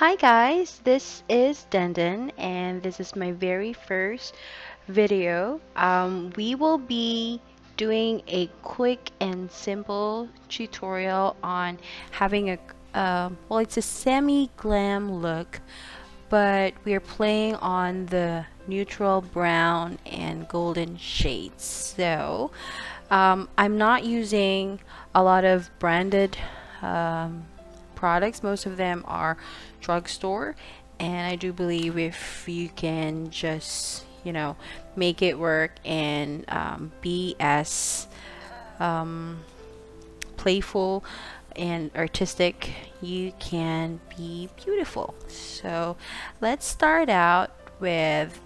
Hi guys, this is Dendon and this is my very first video. We will be doing a quick and simple tutorial on having well, it's a semi-glam look, but we are playing on the neutral brown and golden shades. So I'm not using a lot of branded um, products. Most of them are drugstore, and I do believe if you can just make it work and be as playful and artistic, you can be beautiful. So let's start out with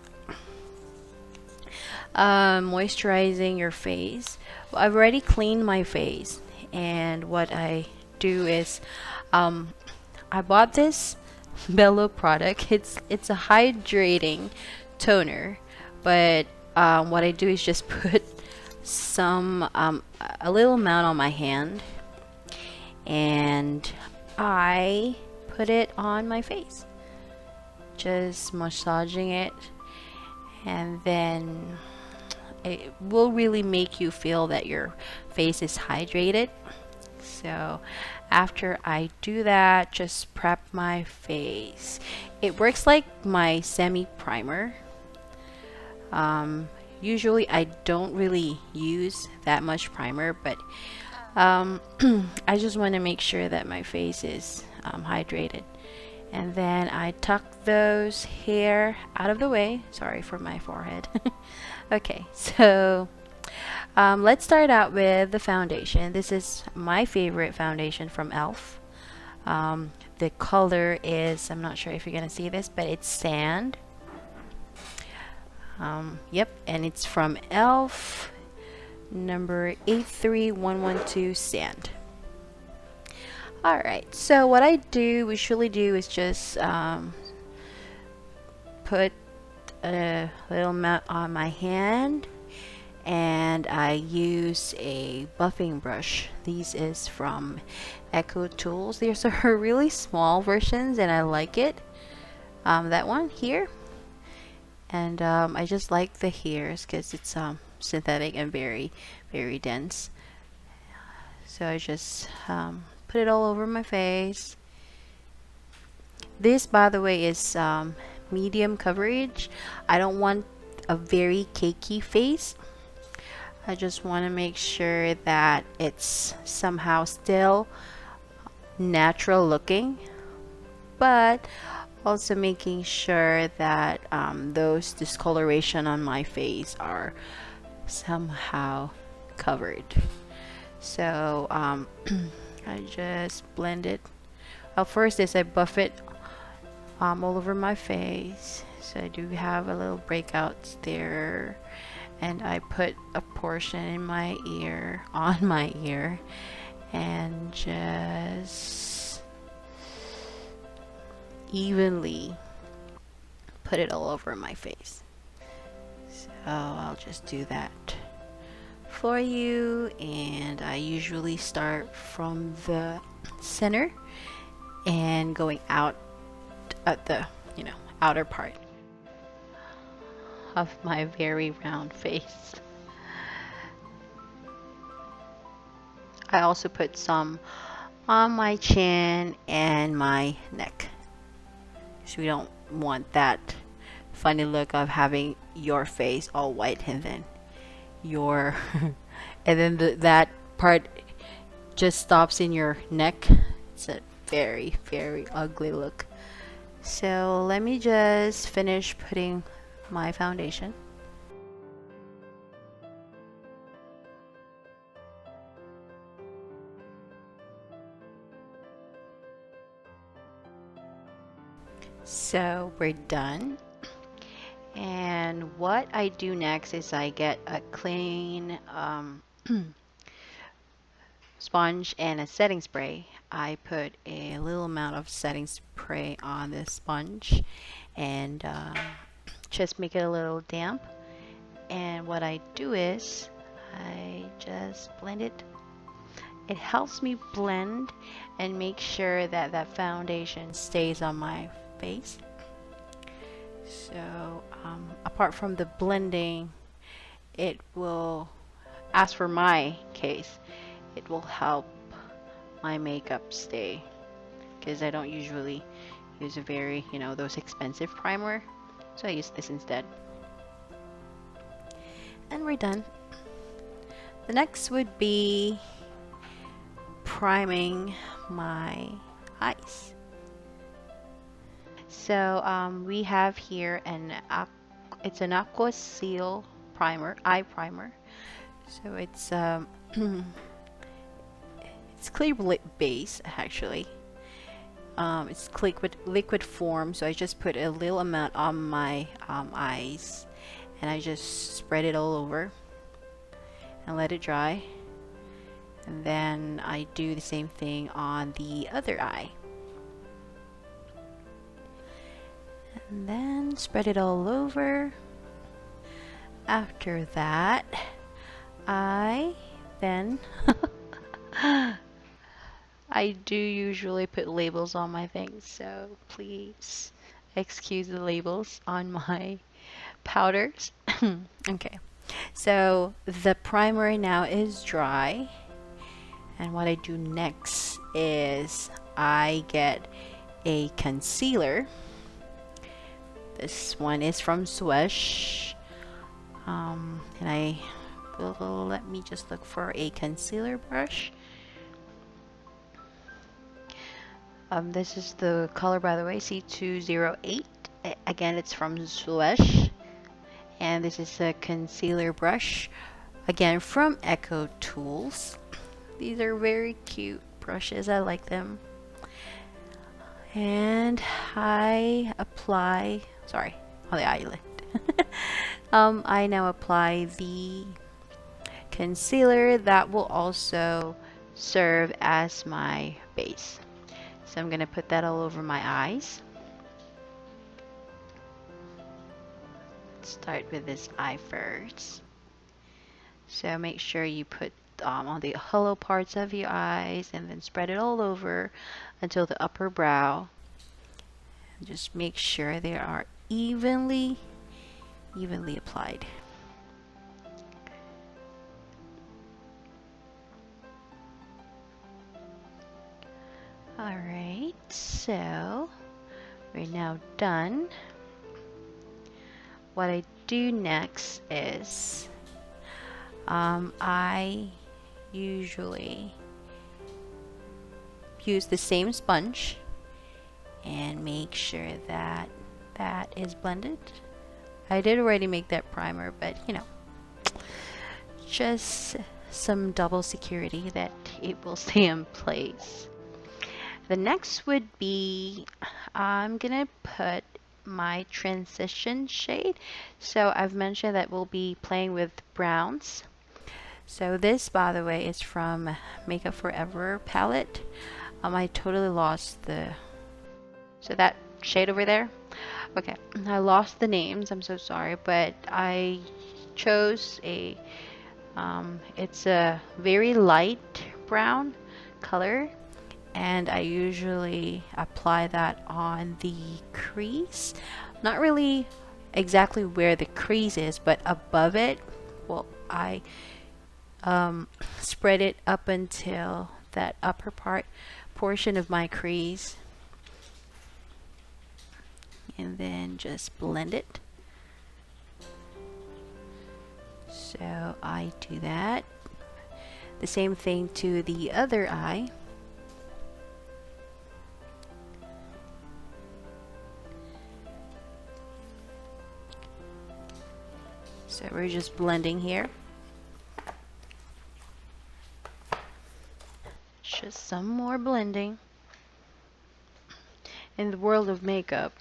moisturizing your face. Well, I've already cleaned my face, and what I do is I bought this Bello product. It's a hydrating toner, but what I do is just put some a little amount on my hand, and I put it on my face, just massaging it, and then it will really make you feel that your face is hydrated. So after I do that, just prep my face. It works like my semi primer. Usually I don't really use that much primer, but I just want to make sure that my face is hydrated. And then I tuck those hair out of the way. Sorry for my forehead. Okay, so let's start out with the foundation. This is my favorite foundation from e.l.f. The color is, I'm not sure if you're gonna see this, but it's sand. Yep, and it's from e.l.f. number 83112 sand. Alright, so what I usually do is just put a little amount on my hand, and I use a buffing brush. These is from Echo Tools. There's a really small versions and I like it. That one here, and I just like the hairs because it's synthetic and very dense. So I just put it all over my face. This, by the way, is medium coverage. I don't want a very cakey face. I just want to make sure that it's somehow still natural looking, but also making sure that those discoloration on my face are somehow covered. So I just blend it. Well, first is I buff it all over my face. So I do have a little breakouts there, and I put a portion in my ear, on my ear, and just evenly put it all over my face. So I'll just do that for you, and I usually start from the center and going out at the outer part of my very round face. I also put some on my chin and my neck, so we don't want that funny look of having your face all white and then your and then that part just stops in your neck. It's a very ugly look. So let me just finish putting my foundation. So we're done, and what I do next is I get a clean sponge and a setting spray. I put a little amount of setting spray on the sponge and just make it a little damp. And what I do is I just blend it It helps me blend and make sure that that foundation stays on my face. So apart from the blending, it will, as for my case, it will help my makeup stay, because I don't usually use a very, those expensive primer. So I use this instead. And we're done. The next would be priming my eyes. So we have here it's an aqua seal primer, eye primer. So it's it's clear base actually. It's liquid form, so I just put a little amount on my eyes, and I just spread it all over and let it dry. And then I do the same thing on the other eye. And then spread it all over. After that, I then I do usually put labels on my things, so please excuse the labels on my powders. Okay, so the primer now is dry, and what I do next is I get a concealer. This one is from Swish, and I will let me just look for a concealer brush. This is the color, by the way, C208. Again, it's from Swish, and this is a concealer brush, again from Echo Tools. These are very cute brushes, I like them. And I apply, sorry, on the eyelid. I now apply the concealer that will also serve as my base. So I'm going to put that all over my eyes. Start with this eye first. So make sure you put on the hollow parts of your eyes, and then spread it all over until the upper brow. And just make sure they are evenly applied. Alright, so we're now done. What I do next is I usually use the same sponge and make sure that that is blended. I did already make that primer, but just some double security that it will stay in place. The next would be, I'm gonna put my transition shade. So I've mentioned that we'll be playing with browns. So this, by the way, is from Makeup Forever palette. I totally lost so that shade over there. Okay, I lost the names, I'm so sorry, but I chose it's a very light brown color, and I usually apply that on the crease. Not really exactly where the crease is, but above it. Well, I spread it up until that upper portion of my crease, and then just blend it. So I do that. The same thing to the other eye. So we're just blending here. Just some more blending. In the world of makeup,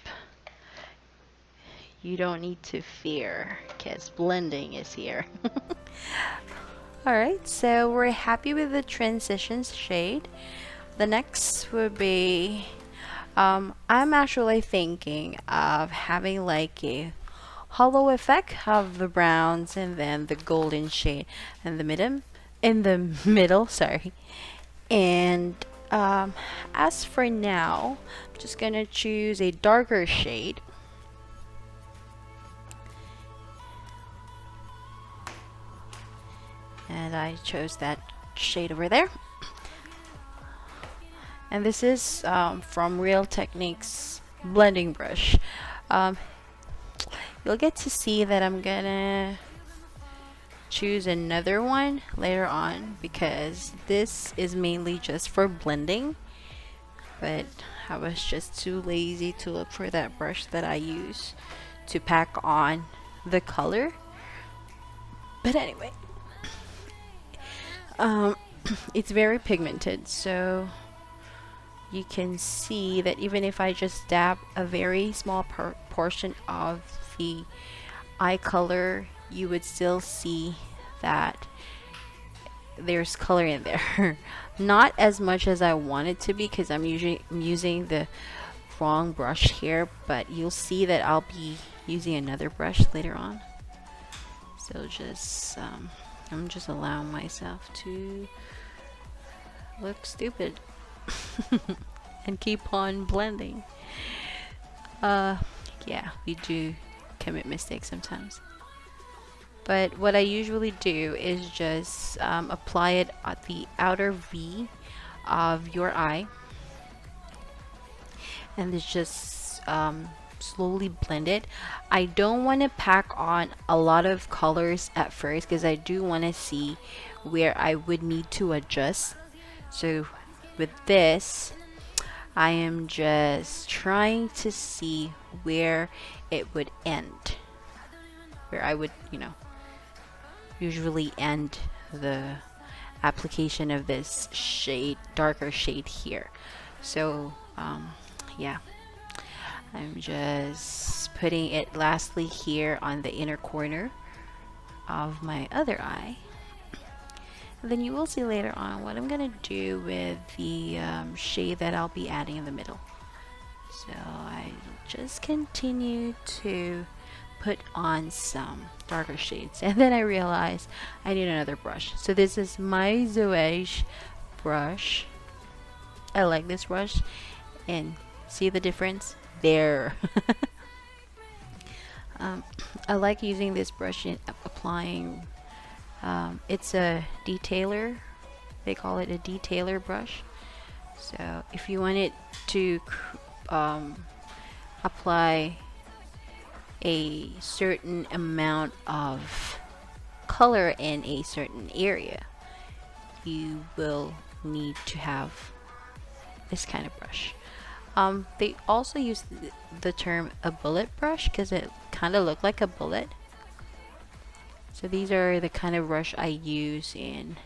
you don't need to fear, because blending is here. Alright, so we're happy with the transitions shade. The next would be, I'm actually thinking of having like a hollow effect of the browns and then the golden shade in the middle, sorry. And as for now, I'm just gonna choose a darker shade. And I chose that shade over there. And this is from Real Techniques blending brush. Um, you'll get to see that I'm gonna choose another one later on because this is mainly just for blending, but I was just too lazy to look for that brush that I use to pack on the color. But anyway, it's very pigmented, so you can see that even if I just dab a very small portion of the eye color, you would still see that there's color in there. Not as much as I want it to be because I'm using the wrong brush here, but you'll see that I'll be using another brush later on. So just I'm just allowing myself to look stupid and keep on blending. Yeah, we do commit mistakes sometimes. But what I usually do is just apply it at the outer V of your eye, and it's just slowly blend it. I don't want to pack on a lot of colors at first because I do want to see where I would need to adjust. So with this, I am just trying to see where it would end, where I would, usually end the application of this shade, darker shade here. So yeah, I'm just putting it lastly here on the inner corner of my other eye. And then you will see later on what I'm gonna do with the shade that I'll be adding in the middle. So I just continue to put on some darker shades, and then I realized I need another brush. So this is my Zoage brush. I like this brush, and see the difference there. I like using this brush in applying. It's a detailer. They call it a detailer brush. So if you want it to apply a certain amount of color in a certain area, you will need to have this kind of brush. They also use the term a bullet brush because it kind of looked like a bullet. So these are the kind of brush I use in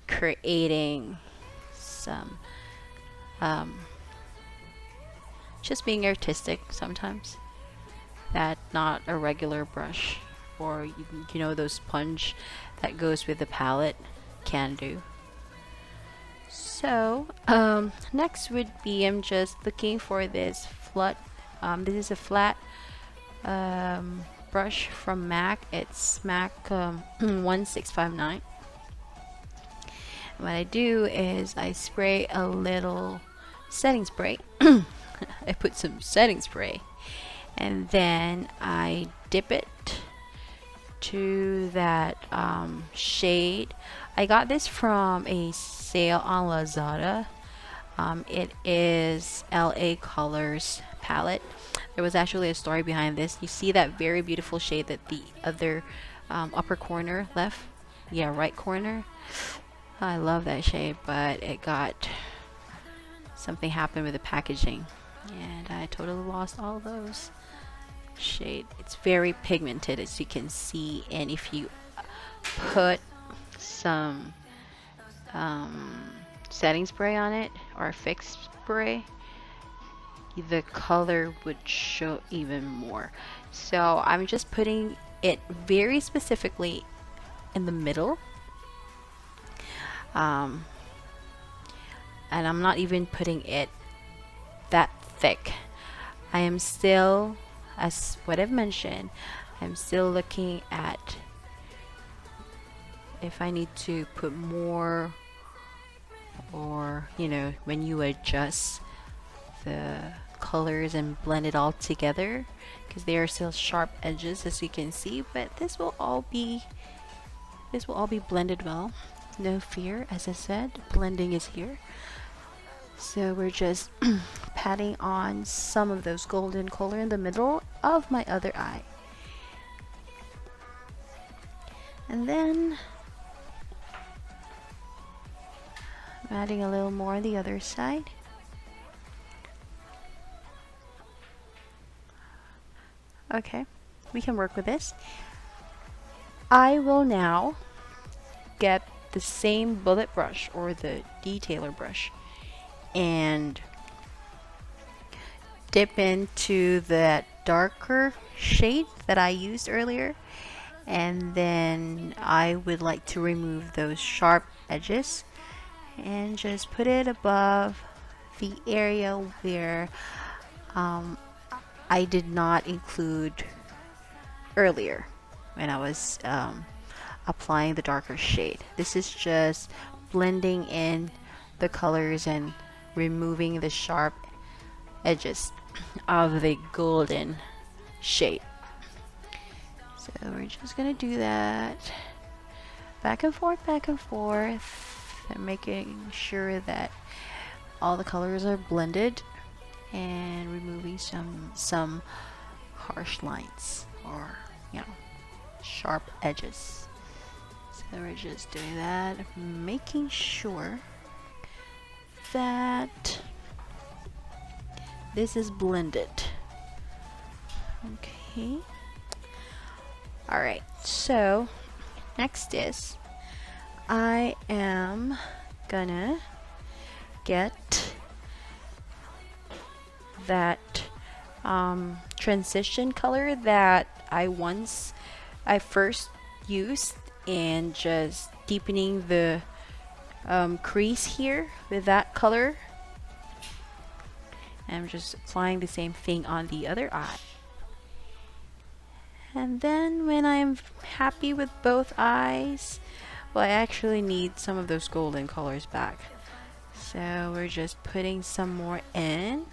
creating some just being artistic sometimes. That not a regular brush, or you know, those sponge that goes with the palette can do. So next would be, I'm just looking for this flat. This is a flat brush from MAC. It's MAC 1659. What I do is I spray a little setting spray. I put some setting spray, and then I dip it to that shade. I got this from a sale on Lazada. It is LA Colors palette. There was actually a story behind this. You see that very beautiful shade that the other upper corner left? Yeah, right corner. I love that shade, but it got something happened with the packaging, and I totally lost all those shade. It's very pigmented, as you can see, and if you put some setting spray on it or fix spray, the color would show even more. So I'm just putting it very specifically in the middle, and I'm not even putting it that thick. I am still, as what I've mentioned, I'm still looking at if I need to put more or when you adjust the colors and blend it all together, because they are still sharp edges as you can see, but this will all be blended well. No fear, as I said, blending is here. So we're just patting on some of those golden color in the middle of my other eye. And then I'm adding a little more on the other side. Okay, we can work with this. I will now get the same bullet brush or the detailer brush and dip into that darker shade that I used earlier, and then I would like to remove those sharp edges and just put it above the area where I did not include earlier when I was applying the darker shade. This is just blending in the colors and removing the sharp edges of the golden shade. So we're just gonna do that back and forth, and making sure that all the colors are blended and removing some harsh lines or sharp edges. So we're just doing that, making sure that this is blended. Okay. Alright, so next is I am gonna get that transition color that I first used, and just deepening the crease here with that color. And I'm just applying the same thing on the other eye. And then when I'm happy with both eyes, well, I actually need some of those golden colors back. So we're just putting some more in,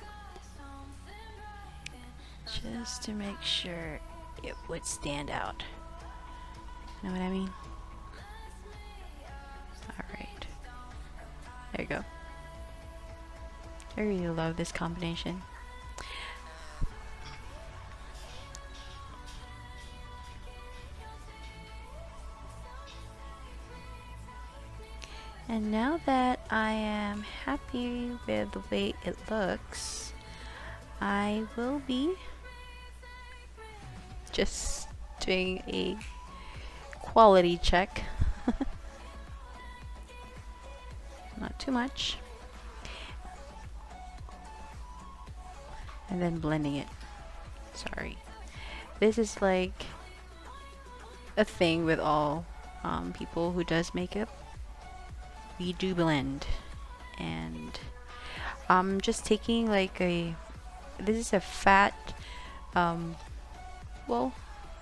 just to make sure it would stand out. Know what I mean? Alright. There you go. I really love this combination. And now that I am happy with the way it looks, I will be just doing a quality check. Not too much. And then blending it. Sorry. This is like a thing with all people who does makeup. We do blend. And I'm just taking like this is a fat, well,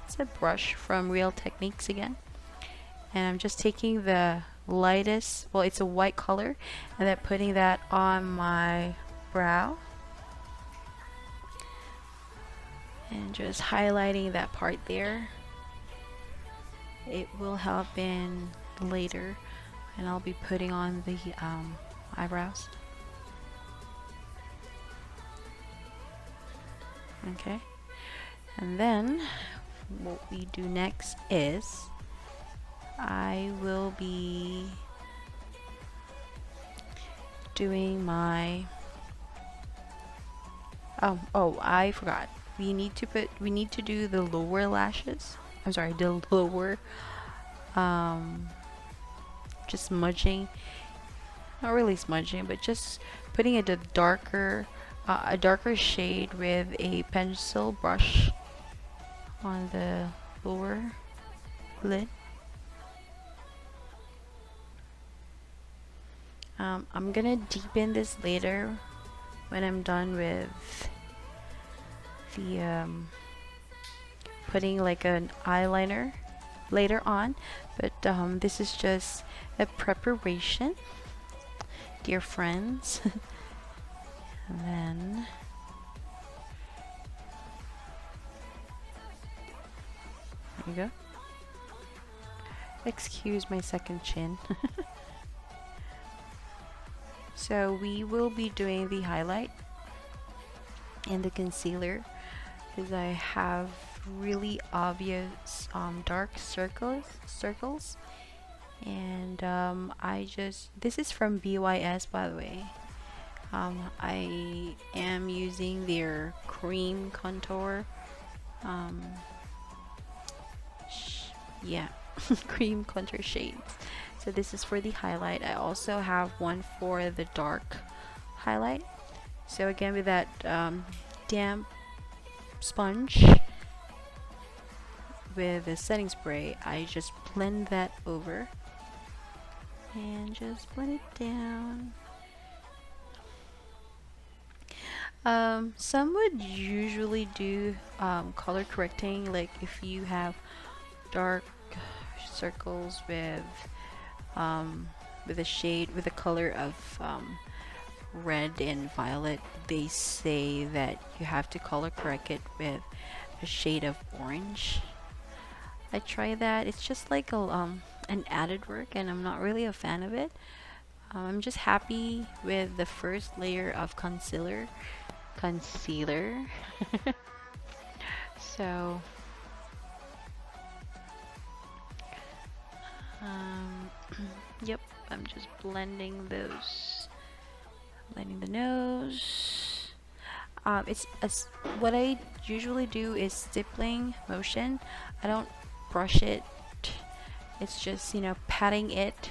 it's a brush from Real Techniques again. And I'm just taking the lightest, well, it's a white color, and then putting that on my brow. And just highlighting that part there. It will help in later, and I'll be putting on the eyebrows. Okay, and then what we do next is I will be doing my oh, I forgot. We need to do the lower lashes. I'm sorry, the lower just smudging, not really smudging, but just putting a darker shade with a pencil brush on the lower lid. I'm gonna deepen this later when I'm done with the putting like an eyeliner later on, but this is just a preparation. dear friends. And then there you go. Excuse my second chin. So we will be doing the highlight and the concealer because I have really obvious dark circles, and this is from BYS, by the way. I am using their cream contour. Yeah, cream contour shades. So this is for the highlight. I also have one for the dark highlight. So again, with that damp sponge with the setting spray, I just blend that over and just blend it down. Some would usually do color correcting, like if you have dark circles with a shade with a color of red and violet, they say that you have to color correct it with a shade of orange. I try that. It's just like an added work, and I'm not really a fan of it. I'm just happy with the first layer of concealer. So yep, I'm just blending the nose. What I usually do is stippling motion. I don't brush it. It's just, patting it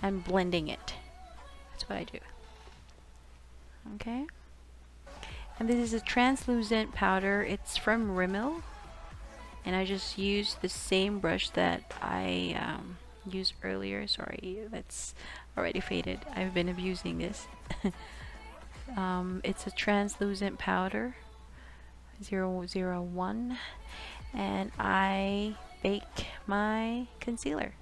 and blending it. That's what I do. Okay. And this is a translucent powder. It's from Rimmel, and I just use the same brush that I used earlier. Sorry, that's already faded. I've been abusing this. It's a translucent powder, 001, and I bake my concealer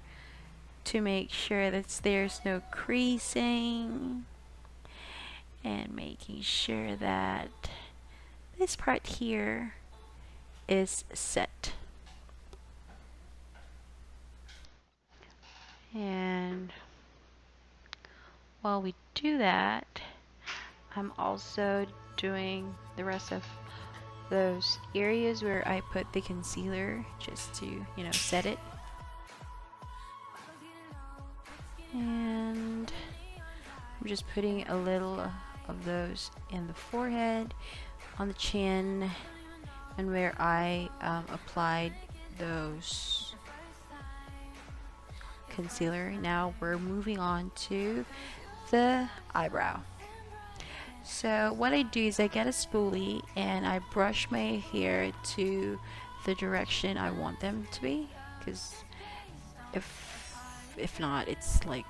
to make sure that there's no creasing, and making sure that this part here is set. And while we do that, I'm also doing the rest of those areas where I put the concealer just to, set it. And I'm just putting a little of those in the forehead, on the chin, and where I applied those concealer. Now we're moving on to the eyebrow. So what I do is I get a spoolie and I brush my hair to the direction I want them to be, because if not, it's like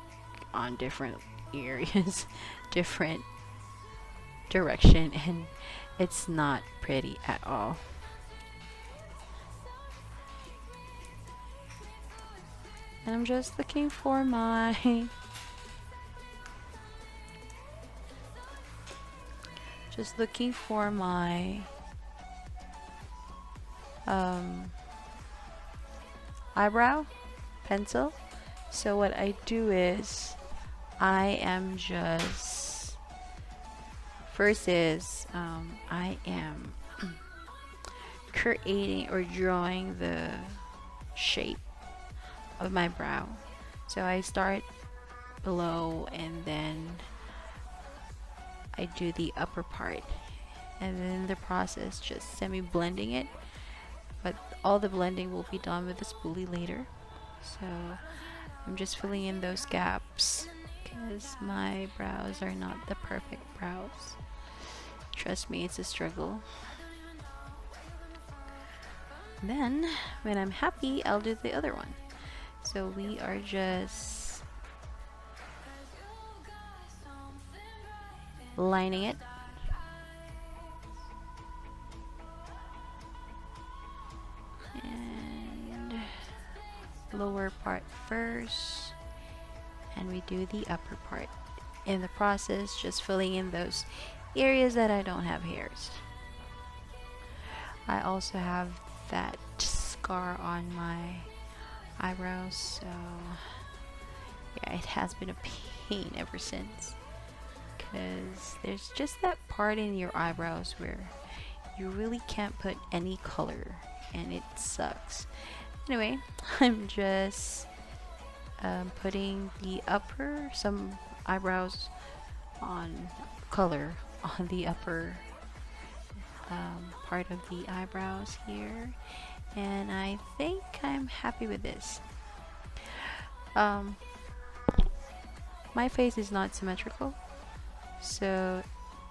on different areas, different direction, and it's not pretty at all. And I'm just looking for my eyebrow pencil. So what I do is I am just I am creating or drawing the shape of my brow. So I start below and then I do the upper part, and then in the process just semi-blending it, but all the blending will be done with the spoolie later. So I'm just filling in those gaps because my brows are not the perfect brows. Trust me, it's a struggle. Then when I'm happy, I'll do the other one. So we are just lining it. And lower part first, and we do the upper part in the process, just filling in those areas that I don't have hairs. I also have that scar on my eyebrows, so yeah, it has been a pain ever since, because there's just that part in your eyebrows where you really can't put any color and it sucks. Anyway, I'm just putting some eyebrows on color on the upper part of the eyebrows here, and I think I'm happy with this. My face is not symmetrical, so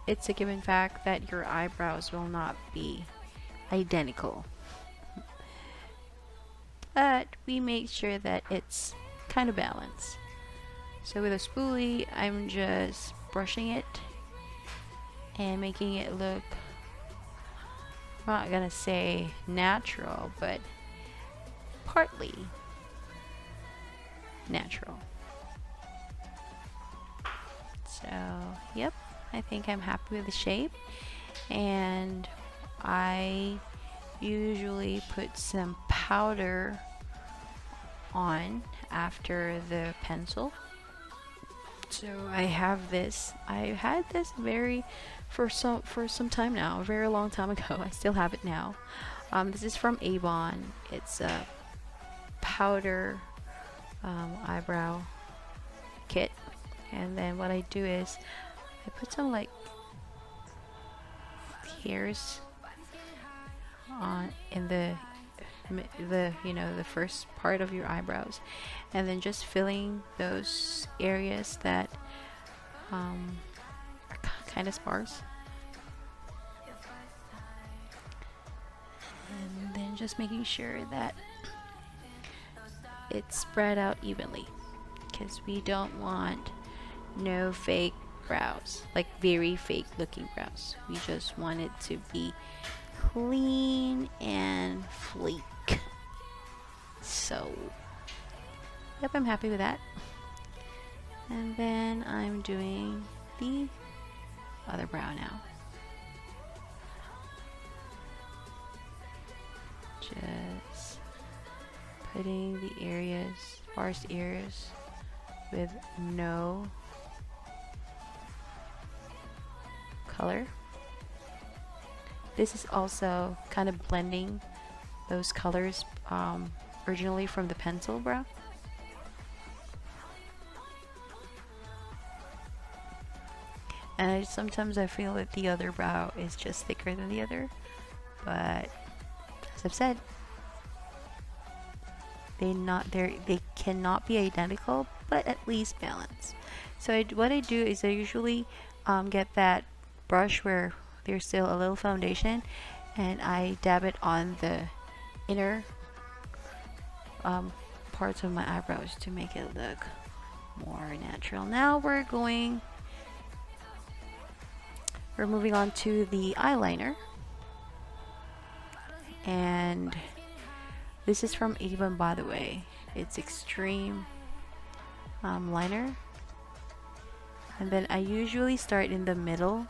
it's a given fact that your eyebrows will not be identical, but we make sure that it's kind of balanced. So with a spoolie, I'm just brushing it and making it look, I'm not gonna say natural, but partly natural. So yep, I think I'm happy with the shape, and I usually put some powder on after the pencil. So I have this. I had this for some time now, a very long time ago. I still have it now. This is from Avon. It's a powder eyebrow kit, and then what I do is I put some like hairs on in the the first part of your eyebrows, and then just filling those areas that are kind of sparse, and then just making sure that it's spread out evenly, because we don't want no fake brows, like very fake looking brows. We just want it to be clean and flake. So yep, I'm happy with that. And then I'm doing the other brow now. Just putting the areas, sparse areas, with no color. This is also kind of blending those colors originally from the pencil brow. And sometimes I feel that the other brow is just thicker than the other, but as I've said, they cannot be identical, but at least balanced. So what I do is I usually get that brush where there's still a little foundation, and I dab it on the inner parts of my eyebrows to make it look more natural. Now we're moving on to the eyeliner, and this is from Avon, by the way. It's Extreme liner, and then I usually start in the middle,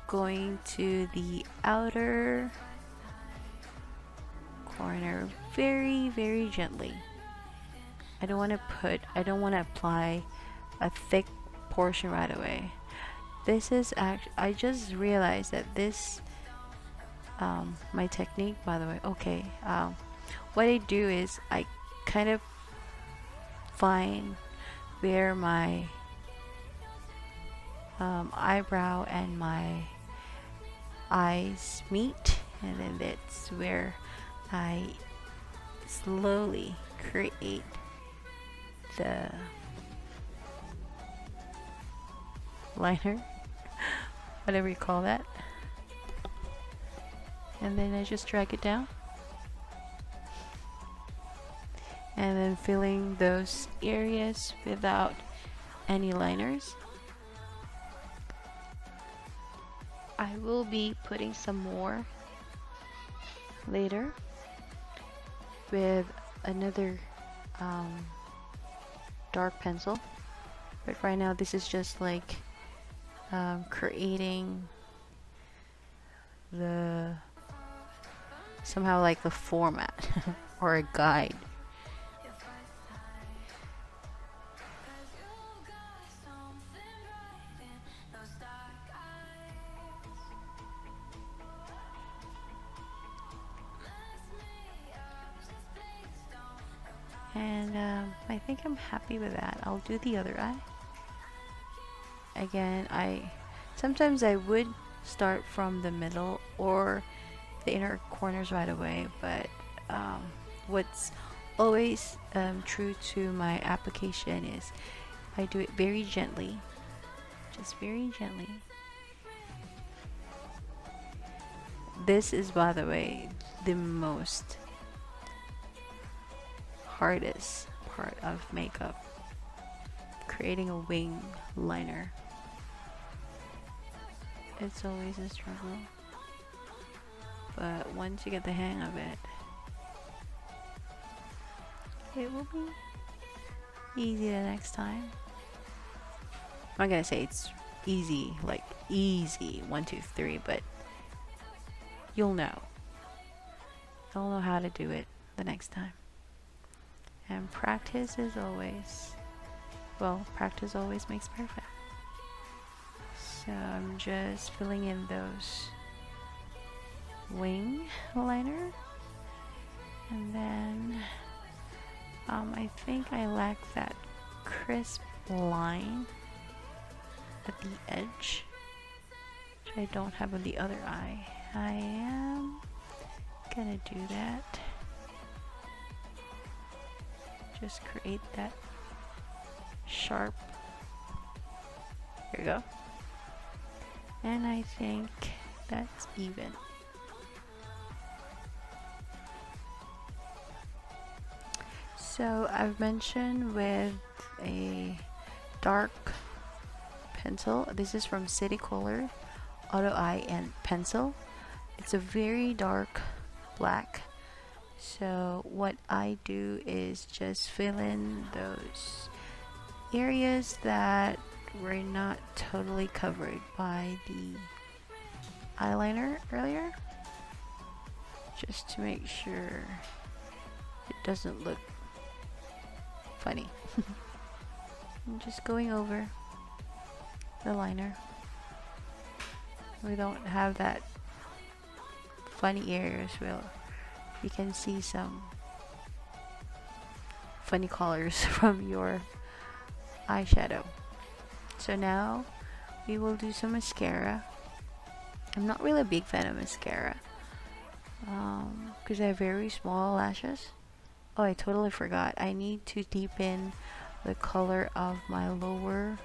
going to the outer corner very, very gently. I don't want to apply a thick portion right away. This is I just realized that this my technique, by the way. Okay, what I do is I kind of find where my eyebrow and my eyes meet, and then that's where I slowly create the liner, whatever you call that, and then I just drag it down, and then filling those areas without any liners. I will be putting some more later with another dark pencil. But right now this is just like creating the somehow like the format or a guide. And I think I'm happy with that. I'll do the other eye. Again, sometimes I would start from the middle or the inner corners right away, but what's always true to my application is I do it very gently, just very gently. This is, by the way, the most hardest part of makeup, creating a wing liner. It's always a struggle, but once you get the hang of it, it will be easy the next time. I'm not gonna say it's easy, like easy 1 2 3, but you'll know how to do it the next time. And practice is always, well, practice always makes perfect. So I'm just filling in those wing liner, and then I think I lack that crisp line at the edge, which I don't have on the other eye. I am gonna do that. Just create that sharp. Here we go. And I think that's even. So I've mentioned with a dark pencil. This is from City Color Auto Eye and Pencil. It's a very dark black. So what I do is just fill in those areas that were not totally covered by the eyeliner earlier, just to make sure it doesn't look funny. I'm just going over the liner. We don't have that funny areas. Well, you can see some funny colors from your eyeshadow. So now we will do some mascara. I'm not really a big fan of mascara because I have very small lashes. Oh, I totally forgot. I need to deepen the color of my lower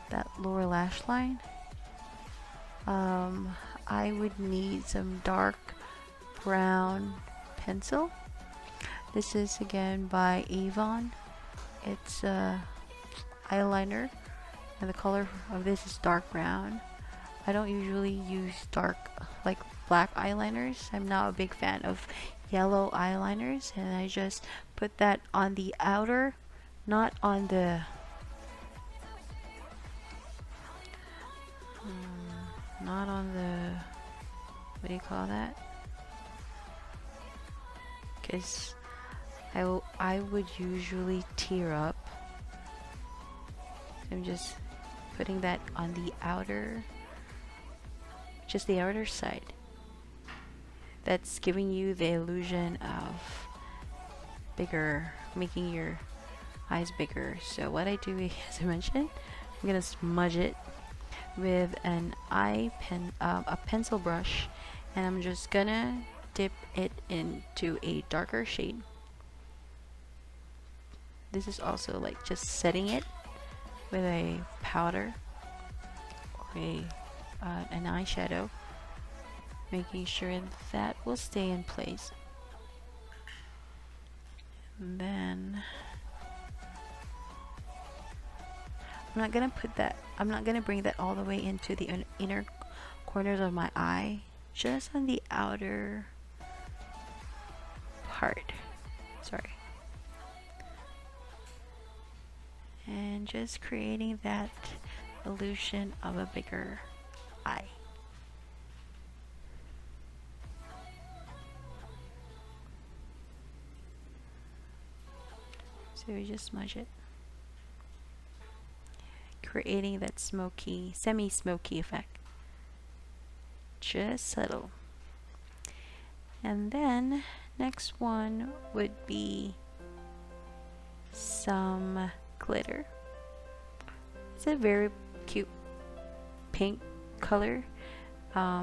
that lower lash line. I would need some dark brown pencil. This is again by Avon. It's eyeliner, and the color of this is dark brown. I don't usually use dark, like black eyeliners. I'm not a big fan of yellow eyeliners, and I just put that on the outer, not on the not on the, what do you call that? Because I would usually tear up. I'm just putting that on the outer, just the outer side. That's giving you the illusion of bigger, making your eyes bigger. So what I do, as I mentioned, I'm gonna smudge it with an a pencil brush, and I'm just gonna dip it into a darker shade. This is also like just setting it with a powder or an eyeshadow, making sure that will stay in place. And then I'm not gonna bring that all the way into the inner corners of my eye, just on the outer part. Sorry. and just creating that illusion of a bigger eye. So we just smudge it, creating that smoky, semi-smoky effect. Just subtle. And then next one would be some glitter. It's a very cute pink color,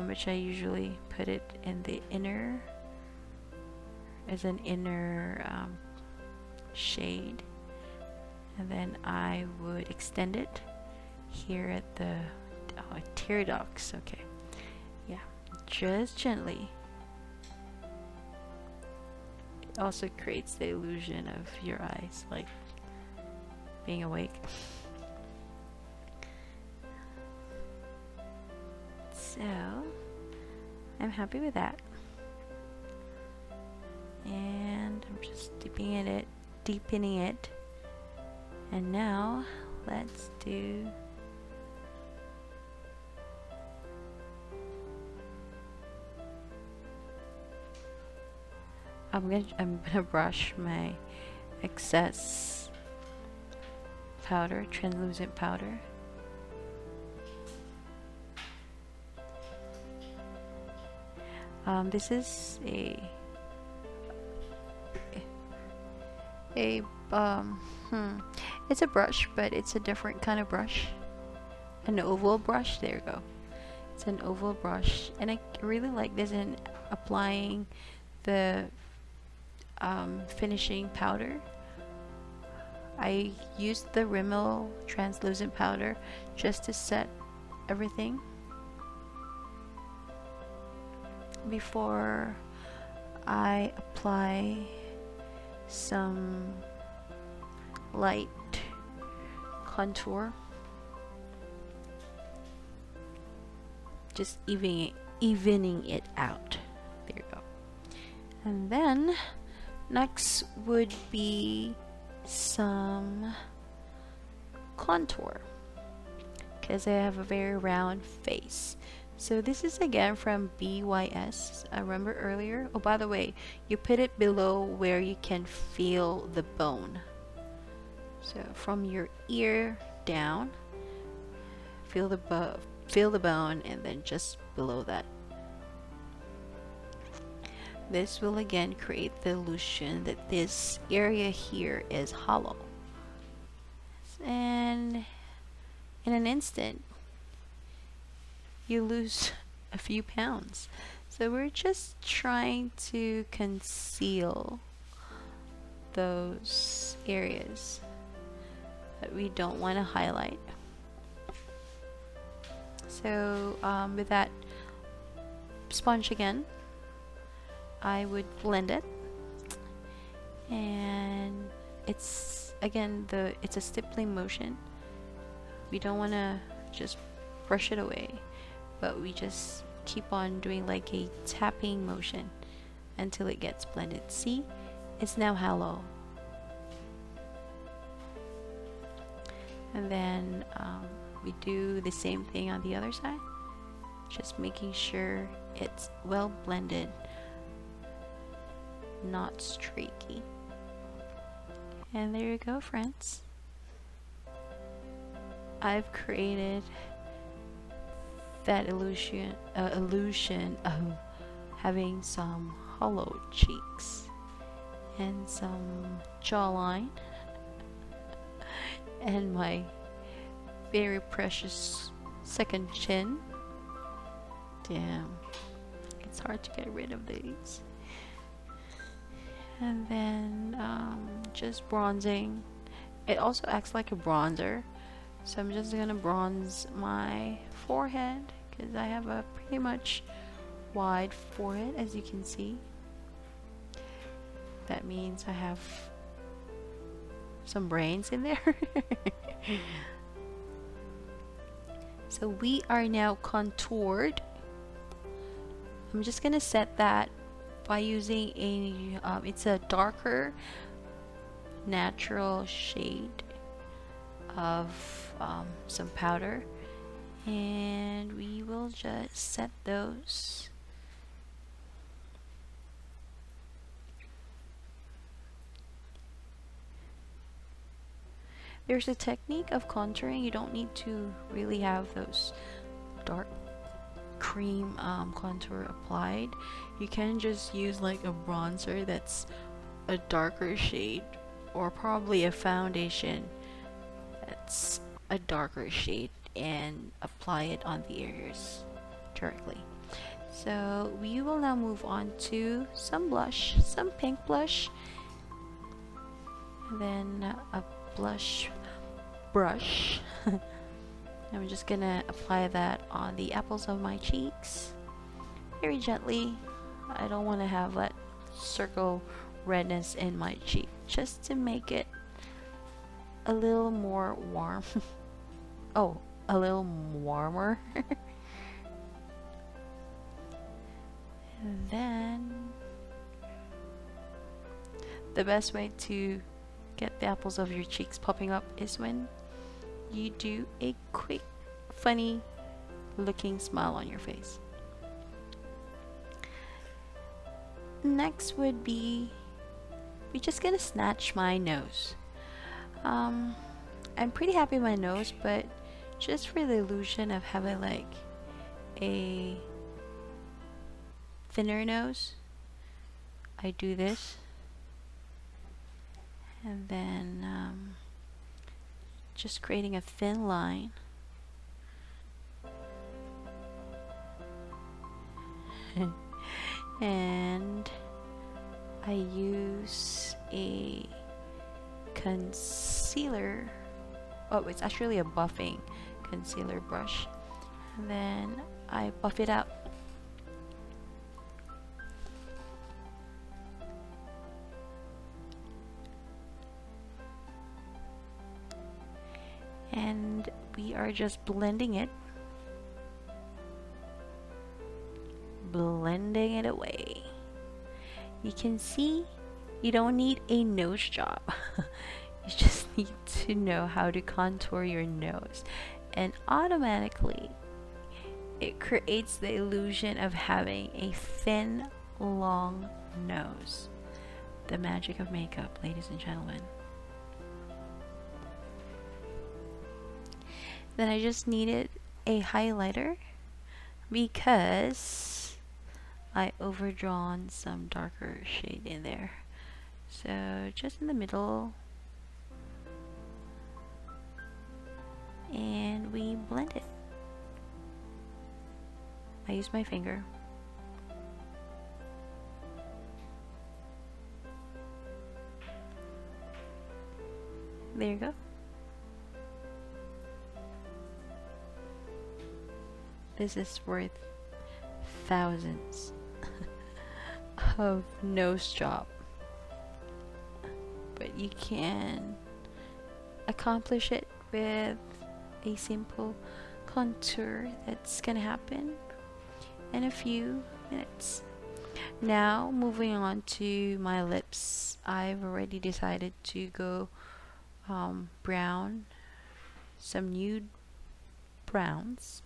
which I usually put it in the inner, as an inner shade, and then I would extend it here at the tear ducts. Okay, yeah, just gently. It also creates the illusion of your eyes like being awake. So I'm happy with that, and I'm just deepening it. And now let's do I'm gonna brush my excess powder, translucent powder. This is a it's a brush, but it's a different kind of brush. An oval brush. There you go. It's an oval brush, and I really like this in applying the finishing powder. I used the Rimmel translucent powder just to set everything before I apply some light contour, just evening it out. There you go. And then next would be some contour, because I have a very round face. So this is again from BYS. I remember earlier. Oh, by the way, you put it below where you can feel the bone. So from your ear down, feel the bone, and then just below that. This will again create the illusion that this area here is hollow. And in an instant, you lose a few pounds. So we're just trying to conceal those areas that we don't want to highlight. So with that sponge again, I would blend it, and it's again it's a stippling motion. We don't want to just brush it away, but we just keep on doing like a tapping motion until it gets blended. See, it's now hollow. And then we do the same thing on the other side, just making sure it's well blended, not streaky. And there you go, friends. I've created that illusion of having some hollow cheeks and some jawline and my very precious second chin. Damn, it's hard to get rid of these. And then just bronzing. It also acts like a bronzer, so I'm just gonna bronze my forehead because I have a pretty much wide forehead, as you can see. That means I have some brains in there. So we are now contoured. I'm just gonna set that by using it's a darker natural shade of some powder, and we will just set those. There's a technique of contouring. You don't need to really have those dark cream contour applied. You can just use like a bronzer that's a darker shade, or probably a foundation that's a darker shade, and apply it on the areas directly. So we will now move on to some blush, some pink blush, and then a blush brush. I'm just gonna apply that on the apples of my cheeks very gently. I don't want to have that circle redness in my cheek, just to make it a little more warm. Oh, a little warmer. And then the best way to get the apples of your cheeks popping up is when you do a quick, funny looking smile on your face. Next would be, we're just gonna snatch my nose. I'm pretty happy with my nose, but just for the illusion of having like a thinner nose, I do this, and then just creating a thin line. And I use a concealer. Oh, it's actually a buffing concealer brush. And then I buff it out. And we are just blending it. Blending it away. You can see you don't need a nose job. You just need to know how to contour your nose, and automatically it creates the illusion of having a thin, long nose. The magic of makeup, ladies and gentlemen. Then I just needed a highlighter because I overdrawn some darker shade in there. So just in the middle, and we blend it. I use my finger. There you go. This is worth thousands of nose job, but you can accomplish it with a simple contour that's gonna happen in a few minutes. Now moving on to my lips. I've already decided to go brown, some nude browns,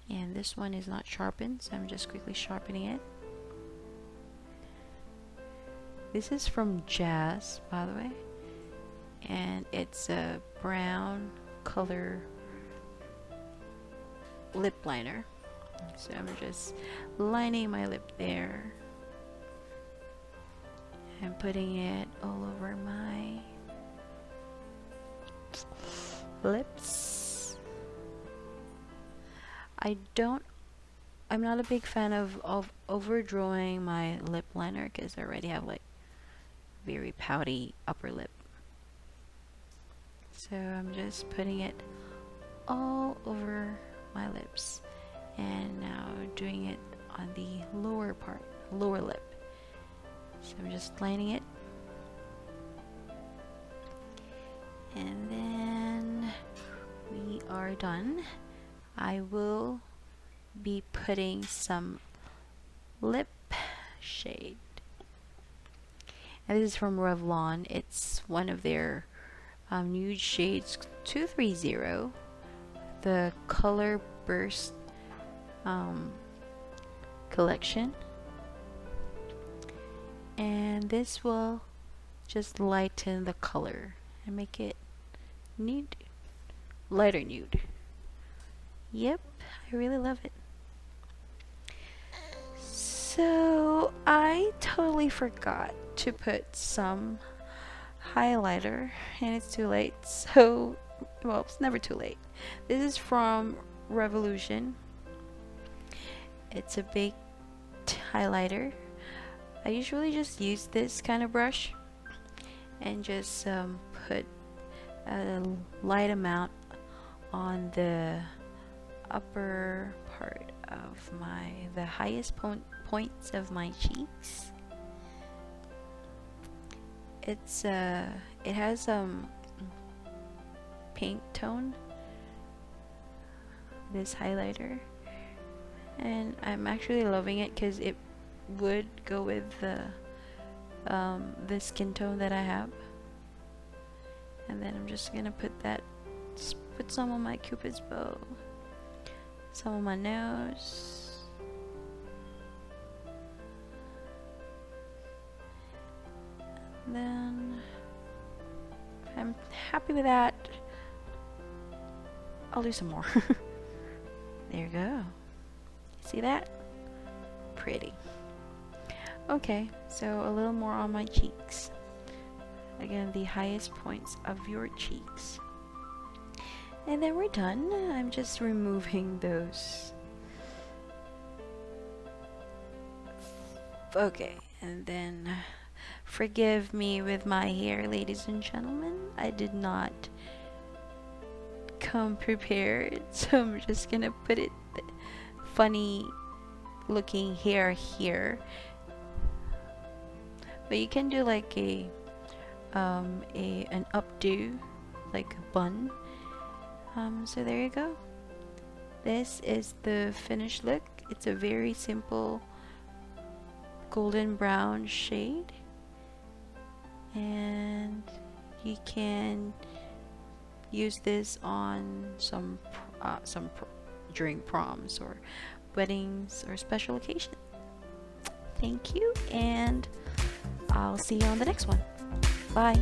and this one is not sharpened, so I'm just quickly sharpening it. This is from Jazz, by the way, and it's a brown color lip liner. So I'm just lining my lip there and putting it all over my lips. I'm not a big fan of overdrawing my lip liner because I already have like very pouty upper lip. So I'm just putting it all over my lips, and now doing it on the lower part, lower lip. So I'm just lining it, and then we are done. I will be putting some lip shade, and this is from Revlon. It's one of their Nude Shades 230, the Color Burst collection, and this will just lighten the color and make it nude, lighter nude. Yep, I really love it. So I totally forgot to put some highlighter, and it's too late. So, well, it's never too late. This is from Revolution. It's a baked highlighter. I usually just use this kind of brush and just put a light amount on the upper part of the highest points of my cheeks. It has pink tone, this highlighter, and I'm actually loving it because it would go with the skin tone that I have. And then I'm just gonna put some on my cupid's bow, some on my nose, then I'm happy with that. I'll do some more. There you go. See that? Pretty. Okay, so a little more on my cheeks. Again, the highest points of your cheeks. And then we're done. I'm just removing those. Okay, and then forgive me with my hair, ladies and gentlemen. I did not come prepared, so I'm just gonna put it funny looking hair here. But you can do like an updo, like a bun. So there you go. This is the finished look. It's a very simple golden brown shade, and you can use this on during proms or weddings or special occasions. Thank you, and I'll see you on the next one. Bye.